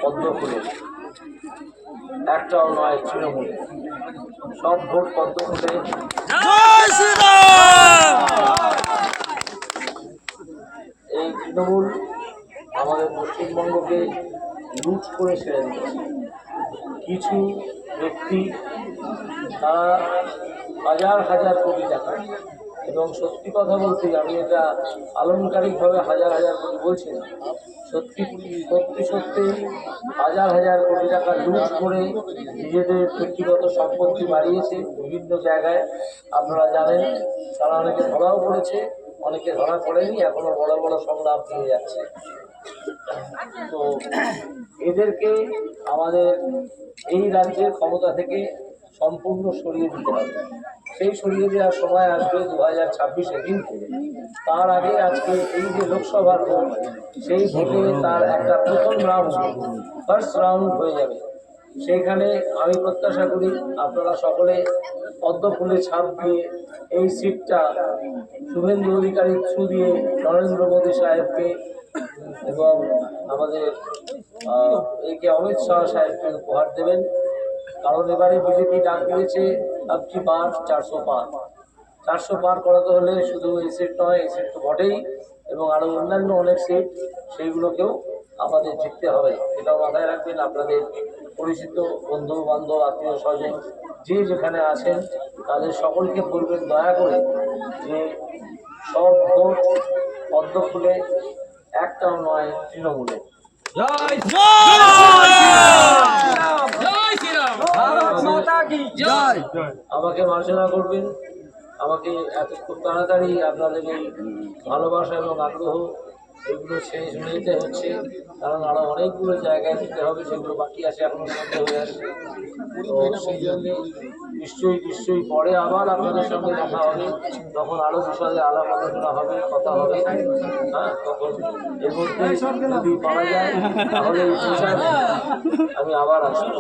পদ্ম ফুলে, একটাও নয় তৃণমূল, সব ভোট পদ্ম ফুলে। এই তৃণমূল আমাদের পশ্চিমবঙ্গকে লুট করে ছেড়ে দিয়েছে। কিছু ব্যক্তি তারা হাজার হাজার কোটি টাকা, এবং সত্যি কথা বলতে আমি এটা আলংকারিকভাবে হাজার হাজার কোটি বলছি না, সত্যি সত্যি সত্যি হাজার হাজার কোটি টাকা লুট করে নিজেদের ব্যক্তিগত সম্পত্তি বাড়িয়েছে বিভিন্ন জায়গায়। আপনারা জানেন, তারা অনেকে ধরাও পড়েছে, অনেকে ধরা পড়েনি, এখনো বড় বড় সংলাপ দিয়ে যাচ্ছে। তো এদেরকে আমাদের এই রাজ্যের ক্ষমতা থেকে সম্পূর্ণ সরিয়ে দিতে হবে। সেই সরিয়ে দেওয়ার সময় আসবে 2026-এ, কিন্তু তার আগে আজকে এই যে লোকসভার ভোট, সেই ভোটে তার একটা প্রথম রাউন্ড, ফার্স্ট রাউন্ড হয়ে যাবে। সেইখানে আমি প্রত্যাশা করি আপনারা সকলে পদ্ম ফুলে ছাপ দিয়ে এই সিটটা শুভেন্দু অধিকারীর থ্রু দিয়ে নরেন্দ্র মোদী সাহেবকে এবং আমাদের একে অমিত শাহ সাহেবকে উপহার দেবেন। কারণ এবারে বিজেপি ডাক দিয়েছে আপকি পার 400 পার করাতে হলে শুধু এই সিট নয়, এই সিট তো বটেই, এবং আরও অন্যান্য অনেক সিট, সেইগুলোকেও আমাদের জিততে হবে। এটাও মাথায় রাখবেন। আপনাদের পরিচিত বন্ধু বান্ধব আত্মীয় স্বজন যে যেখানে আছেন তাদের সকলকে বলবেন দয়া করে যে সব ভোট পদ্ম ফুলে, একটাও নয় তৃণমূলে। আমাকে মার্জনা করবেন, আমাকে এত খুব তাড়াতাড়ি আপনাদের এই ভালোবাসা এবং আগ্রহ এগুলো শেষ হয়ে যেতে হচ্ছে, কারণ আরো অনেকগুলো জায়গায় দিতে হবে, সেগুলো বাকি আছে, এখনো সন্ধে হয়ে আসছে। তো সেই জন্যে নিশ্চয়ই পরে আবার আপনাদের সঙ্গে দেখা হবে, তখন আরো বিষয়ে আলাপ আলোচনা হবে, কথা হবে। হ্যাঁ, তখন এর মধ্যে যদি পারা যায় তাহলে আমি আবার আসবো।